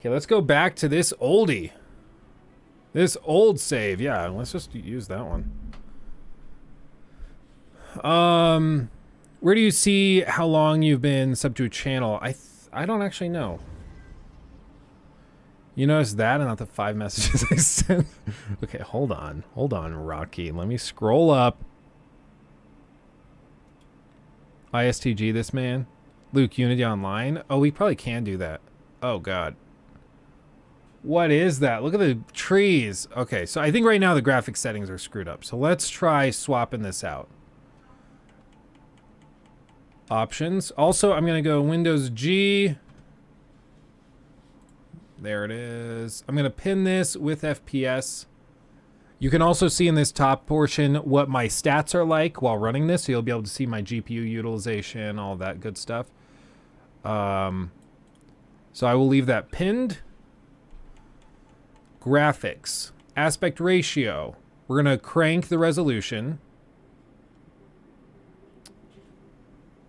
Okay, let's go back to this oldie. This old save. Yeah, let's just use that one. Where do you see how long you've been sub to a channel? I don't actually know. You notice that and not the 5 messages I sent? Okay, hold on. Hold on, Rocky. Let me scroll up. ISTG this man. Luke, Unity Online. Oh, we probably can do that. Oh, God. What is that? Look at the trees. Okay, so I think right now the graphics settings are screwed up. So let's try swapping this out. Options. Also, I'm going to go Windows G. There it is. I'm going to pin this with FPS. You can also see in this top portion what my stats are like while running this. So you'll be able to see my GPU utilization, all that good stuff. So I will leave that pinned. Graphics. Aspect ratio. We're going to crank the resolution.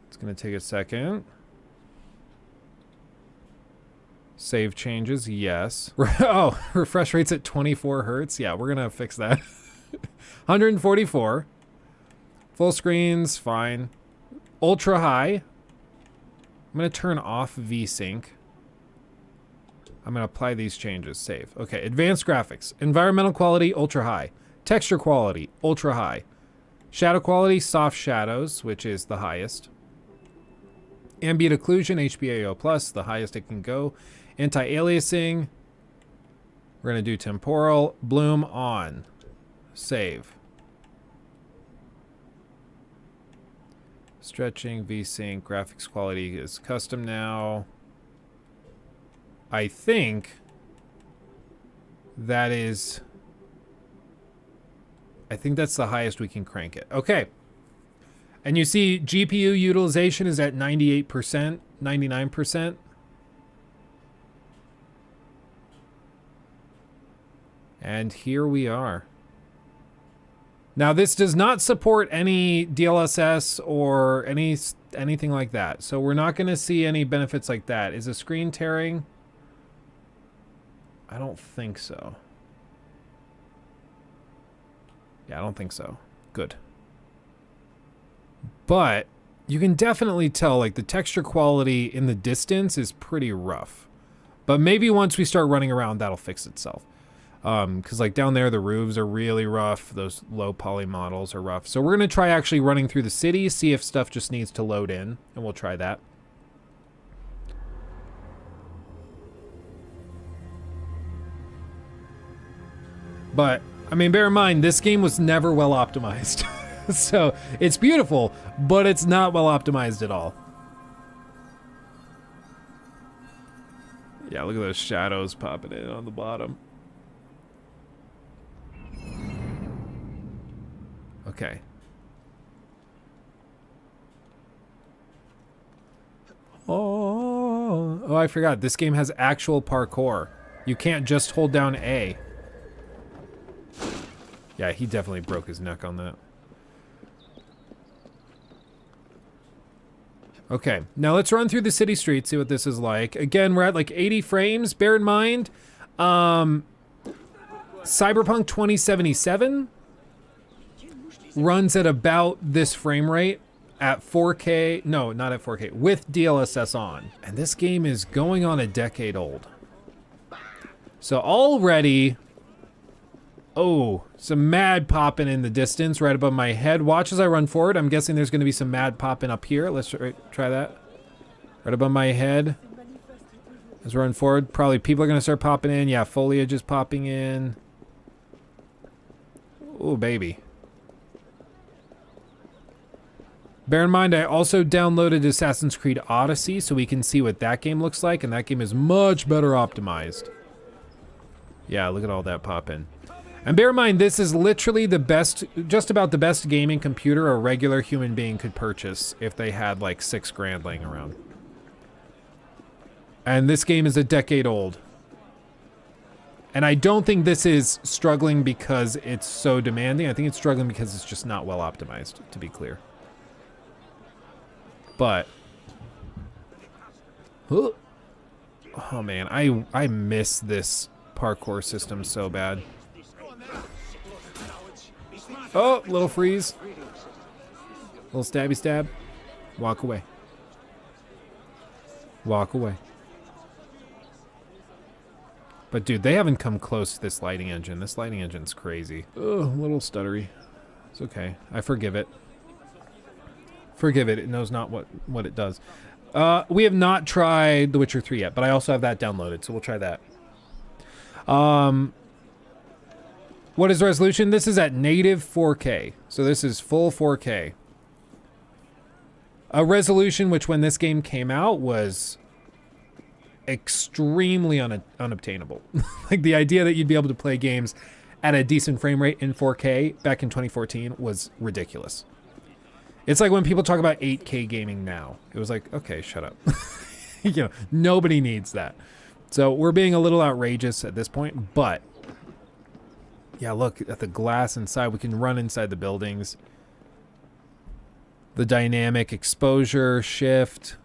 It's going to take a second. Save changes, yes. Oh, refresh rate's at 24 hertz. Yeah, we're going to fix that. 144. Full screens, fine. Ultra high. I'm going to turn off VSync. I'm going to apply these changes. Save. Okay, advanced graphics. Environmental quality, ultra high. Texture quality, ultra high. Shadow quality, soft shadows, which is the highest. Ambient occlusion, HBAO+, the highest it can go. Anti-aliasing. We're going to do temporal. Bloom on. Save. Stretching, VSync, graphics quality is custom now. I think that is... I think that's the highest we can crank it. Okay. And you see GPU utilization is at 98%, 99%. And here we are. Now this does not support any DLSS or anything like that. So we're not going to see any benefits like that. Is the screen tearing? I don't think so. Yeah, I don't think so. Good. But you can definitely tell like the texture quality in the distance is pretty rough. But maybe once we start running around, that'll fix itself. Because like down there, the roofs are really rough. Those low poly models are rough. So we're going to try actually running through the city, see if stuff just needs to load in, and we'll try that. But, I mean, bear in mind, this game was never well optimized. So, it's beautiful, but it's not well optimized at all. Yeah, look at those shadows popping in on the bottom. Okay. Oh, I forgot. This game has actual parkour. You can't just hold down A. Yeah, he definitely broke his neck on that. Okay, now let's run through the city streets, see what this is like. Again, we're at like 80 frames. Bear in mind, Cyberpunk 2077 runs at about this frame rate at 4K. No, not at 4K, with DLSS on. And this game is going on a decade old. So already... Oh, some mad popping in the distance right above my head. Watch as I run forward. I'm guessing there's going to be some mad popping up here. Let's try that. Right above my head. As we run forward, probably people are going to start popping in. Yeah, foliage is popping in. Oh, baby. Bear in mind, I also downloaded Assassin's Creed Odyssey so we can see what that game looks like, and that game is much better optimized. Yeah, look at all that popping. And bear in mind, this is literally the best, just about the best gaming computer a regular human being could purchase if they had like $6 grand laying around. And this game is a decade old. And I don't think this is struggling because it's so demanding. I think it's struggling because it's just not well optimized, to be clear. But... Oh man, I miss this parkour system so bad. Oh, little freeze. Little stabby stab. Walk away. Walk away. But dude, they haven't come close to this lighting engine. This lighting engine's crazy. Oh, a little stuttery. It's okay. I forgive it. Forgive it. It knows not what it does. We have not tried The Witcher 3 yet, but I also have that downloaded, so we'll try that. What is the resolution? This is at native 4K. So this is full 4K. A resolution which when this game came out was extremely unobtainable. Like the idea that you'd be able to play games at a decent frame rate in 4K back in 2014 was ridiculous. It's like when people talk about 8K gaming now. It was like, okay, shut up. You know, nobody needs that. So we're being a little outrageous at this point, but yeah, look at the glass inside. We can run inside the buildings. The dynamic exposure shift.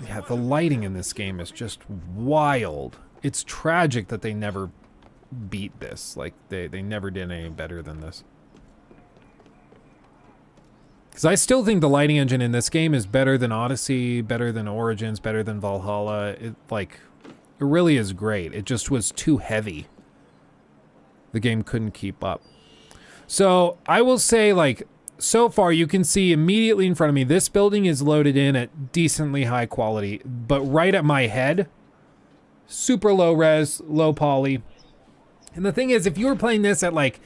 Yeah, the lighting in this game is just wild. It's tragic that they never beat this. Like, they never did any better than this. Because I still think the lighting engine in this game is better than Odyssey, better than Origins, better than Valhalla. It really is great. It just was too heavy. The game couldn't keep up. So, I will say, like, so far you can see immediately in front of me, this building is loaded in at decently high quality, but right at my head, super low res, low poly. And the thing is, if you were playing this at like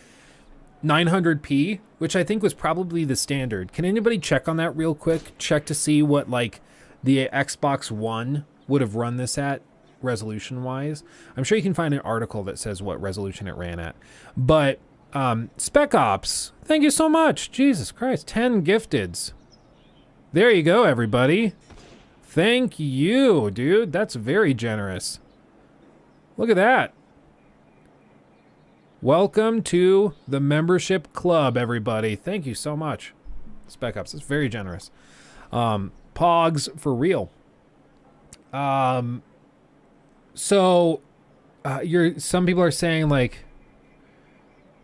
900p, which I think was probably the standard, can anybody check on that real quick? Check to see what like the Xbox One would have run this at resolution wise. I'm sure you can find an article that says what resolution it ran at. But Spec Ops, thank you so much. Jesus Christ, 10 gifteds. There you go, everybody. Thank you, dude. That's very generous. Look at that. Welcome to the membership club, everybody. Thank you so much. Spec Ops, it's very generous. Pogs for real. So some people are saying like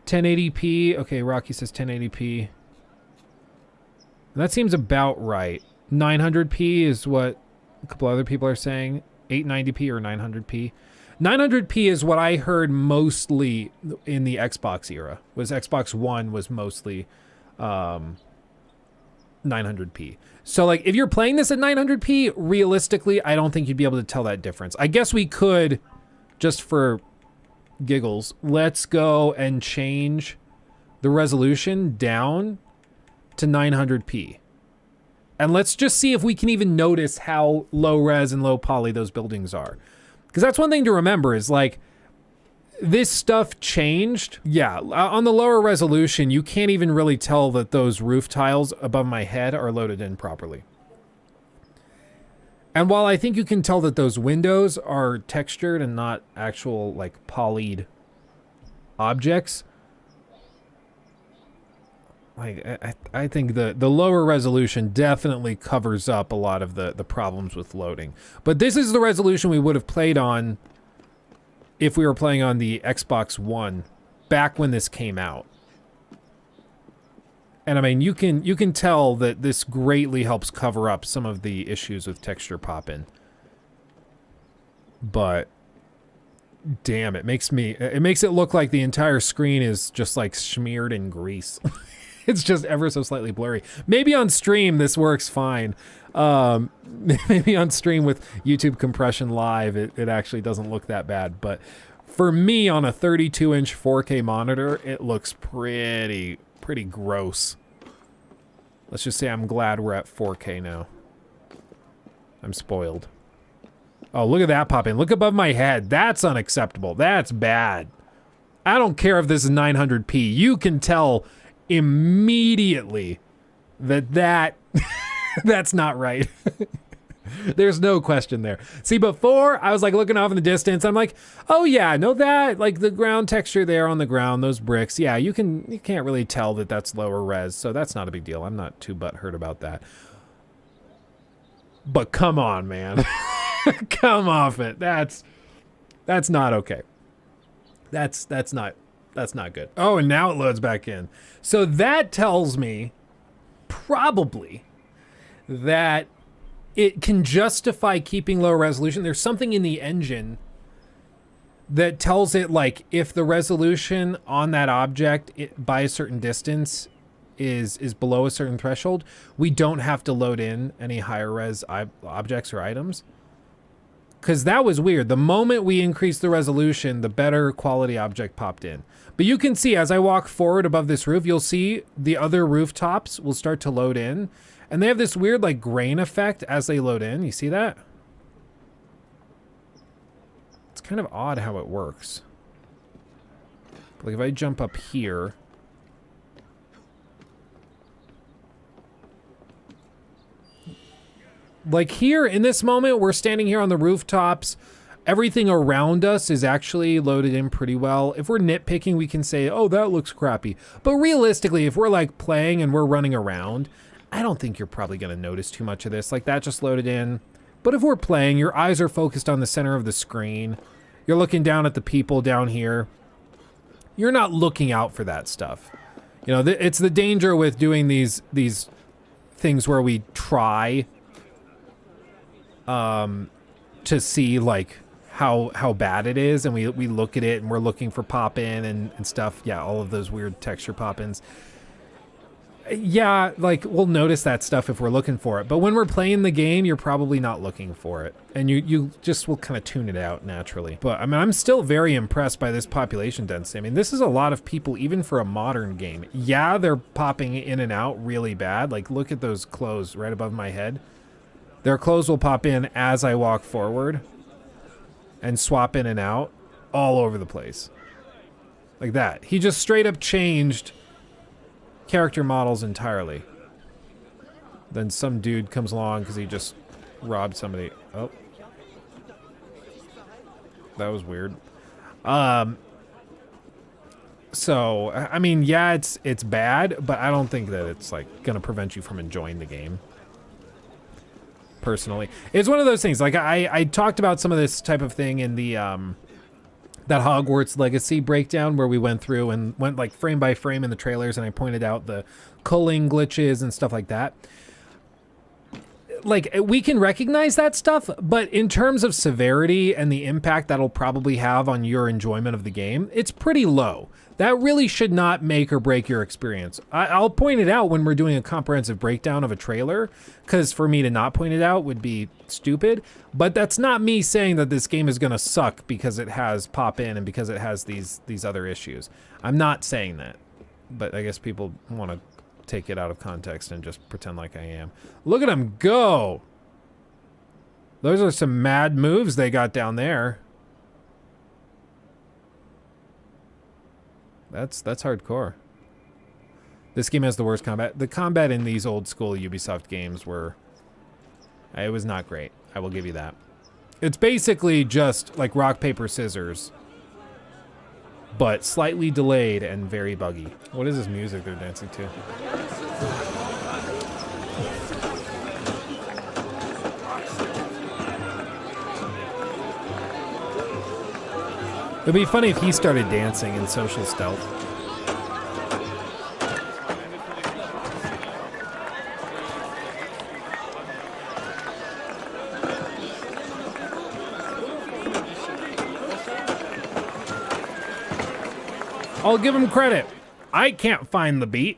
1080p. Okay, Rocky says 1080p. That seems about right. 900p is what a couple other people are saying. 890p or 900p. 900p is what I heard mostly in the Xbox era. Was Xbox One was mostly 900p. So like if you're playing this at 900p, realistically, I don't think you'd be able to tell that difference. I guess we could, just for giggles, let's go and change the resolution down to 900p. And let's just see if we can even notice how low res and low poly those buildings are. Because that's one thing to remember is like, this stuff changed. Yeah, on the lower resolution, you can't even really tell that those roof tiles above my head are loaded in properly. And while I think you can tell that those windows are textured and not actual like polyed objects, like I think the lower resolution definitely covers up a lot of the problems with loading. But this is the resolution we would have played on if we were playing on the Xbox One back when this came out. And I mean, you can tell that this greatly helps cover up some of the issues with texture pop-in. But damn, it makes it look like the entire screen is just like smeared in grease. It's just ever so slightly blurry. Maybe on stream this works fine. Maybe on stream with YouTube compression live, it actually doesn't look that bad. But for me on a 32-inch 4K monitor, it looks pretty gross. Let's just say I'm glad we're at 4K now. I'm spoiled. Oh, look at that pop in. Look above my head. That's unacceptable. That's bad. I don't care if this is 900p. You can tell immediately that that's not right. There's no question there. See, before I was like looking off in the distance, I'm like, oh yeah, no, that like the ground texture there on the ground, those bricks, yeah, you can't really tell that that's lower res, so that's not a big deal. I'm not too butthurt about that. But come on, man. Come off it. That's not okay. That's not good. Oh, and now it loads back in. So that tells me probably that it can justify keeping low resolution. There's something in the engine that tells it, like, if the resolution on that object by a certain distance is below a certain threshold, we don't have to load in any higher res objects or items. Because that was weird. The moment we increased the resolution, the better quality object popped in. But you can see as I walk forward above this roof, you'll see the other rooftops will start to load in. And they have this weird like grain effect as they load in. You see that? It's kind of odd how it works. Like if I jump up here... Like here, in this moment, we're standing here on the rooftops. Everything around us is actually loaded in pretty well. If we're nitpicking, we can say, oh, that looks crappy. But realistically, if we're like playing and we're running around, I don't think you're probably going to notice too much of this. Like that just loaded in. But if we're playing, your eyes are focused on the center of the screen. You're looking down at the people down here. You're not looking out for that stuff. You know, it's the danger with doing these things where we try to see like how bad it is, and we look at it and we're looking for pop-in and stuff. Yeah, all of those weird texture pop-ins. Yeah, like we'll notice that stuff if we're looking for it. But when we're playing the game, you're probably not looking for it. And you just will kind of tune it out naturally. But I mean, I'm still very impressed by this population density. I mean, this is a lot of people even for a modern game. Yeah, they're popping in and out really bad. Like look at those clothes right above my head. Their clothes will pop in as I walk forward and swap in and out all over the place. Like that. He just straight up changed character models entirely. Then some dude comes along because he just robbed somebody. Oh. That was weird. So, I mean, yeah, it's bad, but I don't think that it's like gonna prevent you from enjoying the game. Personally, it's one of those things. Like I talked about some of this type of thing in the that Hogwarts Legacy breakdown where we went through and went like frame by frame in the trailers, and I pointed out the culling glitches and stuff like that. Like we can recognize that stuff, but in terms of severity and the impact that'll probably have on your enjoyment of the game, it's pretty low. That really should not make or break your experience. I'll point it out when we're doing a comprehensive breakdown of a trailer, because for me to not point it out would be stupid. But that's not me saying that this game is going to suck because it has pop-in and because it has these other issues. I'm not saying that. But I guess people want to take it out of context and just pretend like I am. Look at him go! Those are some mad moves they got down there. That's hardcore. This game has the worst combat. The combat in these old school Ubisoft games it was not great. I will give you that. It's basically just like rock, paper, scissors, but slightly delayed and very buggy. What is this music they're dancing to? It'd be funny if he started dancing in social stealth. I'll give him credit. I can't find the beat.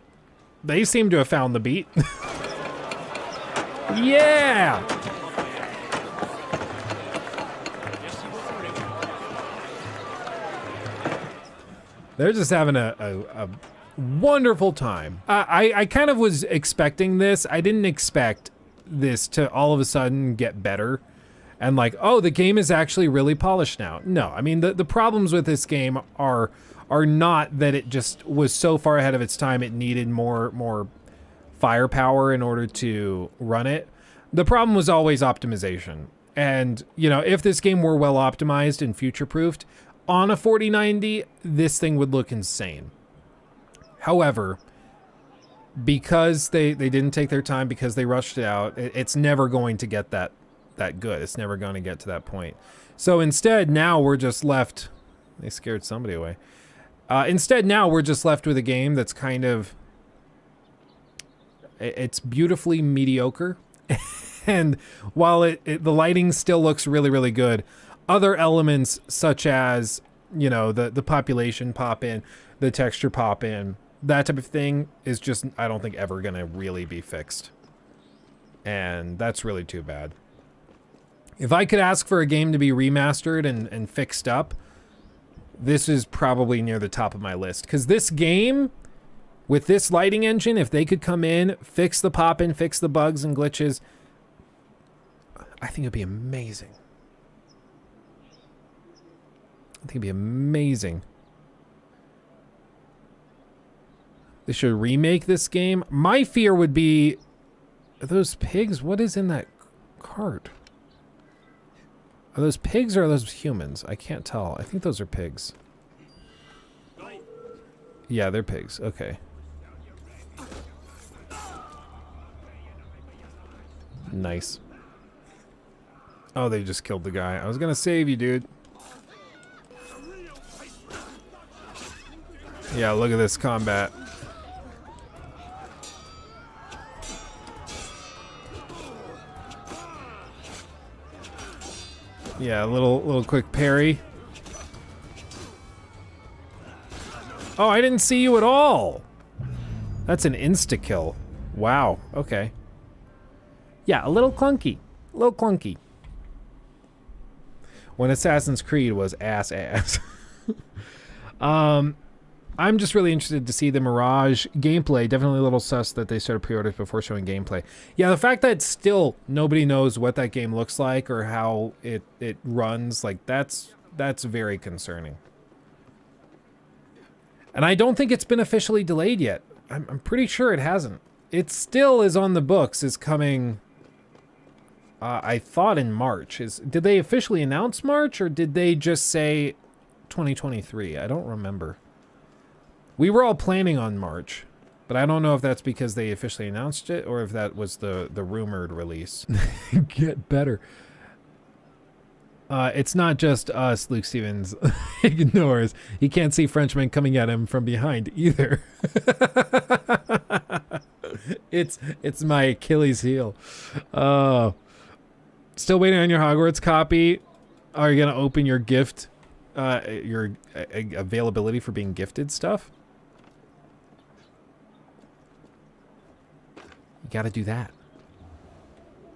They seem to have found the beat. Yeah! They're just having a wonderful time. I kind of was expecting this. I didn't expect this to all of a sudden get better. And like, oh, the game is actually really polished now. No, I mean, the problems with this game are not that it just was so far ahead of its time it needed more firepower in order to run it. The problem was always optimization. And, you know, if this game were well optimized and future-proofed, on a 4090, this thing would look insane. However, because they didn't take their time, because they rushed it out, it's never going to get that good. It's never going to get to that point. So instead, now we're just left... They scared somebody away. Instead, now we're just left with a game that's kind of... It's beautifully mediocre. And while the lighting still looks really, really good, other elements such as, you know, the population pop in, the texture pop in, that type of thing is just, I don't think, ever going to really be fixed. And that's really too bad. If I could ask for a game to be remastered and fixed up, this is probably near the top of my list. Because this game, with this lighting engine, if they could come in, fix the pop-in, fix the bugs and glitches, I think it'd be amazing. I think it'd be amazing. They should remake this game. My fear would be... Are those pigs? What is in that cart? Are those pigs or are those humans? I can't tell. I think those are pigs. Yeah, they're pigs. Okay. Nice. Oh, they just killed the guy. I was gonna save you, dude. Yeah, look at this combat. Yeah, a little quick parry. Oh, I didn't see you at all. That's an insta-kill. Wow, okay. Yeah, a little clunky. A little clunky. When Assassin's Creed was ass. I'm just really interested to see the Mirage gameplay. Definitely a little sus that they started pre-orders before showing gameplay. Yeah, the fact that still nobody knows what that game looks like or how it runs, like that's very concerning. And I don't think it's been officially delayed yet. I'm pretty sure it hasn't. It still is on the books. It's coming, I thought in March. Did they officially announce March or did they just say 2023? I don't remember. We were all planning on March, but I don't know if that's because they officially announced it or if that was the rumored release. Get better. It's not just us, Luke Stevens ignores. He can't see Frenchmen coming at him from behind either. It's my Achilles heel. Still waiting on your Hogwarts copy. Are you going to open your gift, your availability for being gifted stuff? You got to do that.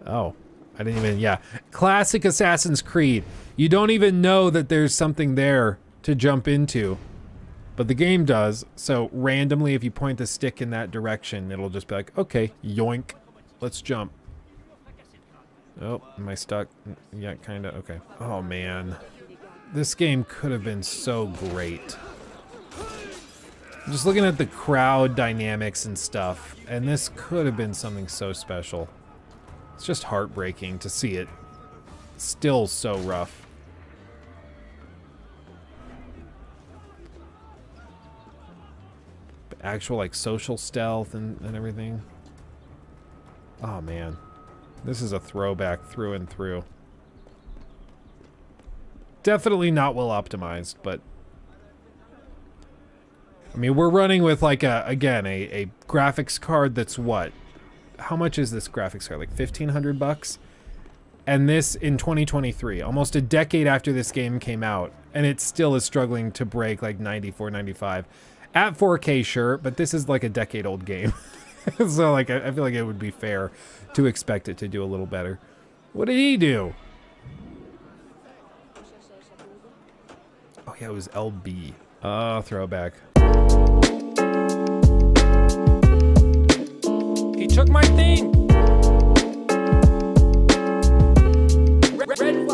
Oh. I didn't even, yeah. Classic Assassin's Creed. You don't even know that there's something there to jump into. But the game does. So randomly, if you point the stick in that direction, it'll just be like, okay, yoink. Let's jump. Oh, am I stuck? Yeah, kind of. Okay. Oh, man. This game could have been so great. I'm just looking at the crowd dynamics and stuff. And this could have been something so special. It's just heartbreaking to see it still so rough. But actual like social stealth and everything. Oh man. This is a throwback through and through. Definitely not well optimized, but I mean we're running with like a graphics card that's what? How much is this graphics card? Like $1,500? And this in 2023, almost a decade after this game came out, and it still is struggling to break like 94, 95. At 4K, sure, but this is like a decade-old game. So like I feel like it would be fair to expect it to do a little better. What did he do? Oh yeah, it was LB. Throwback. He took my thing. Red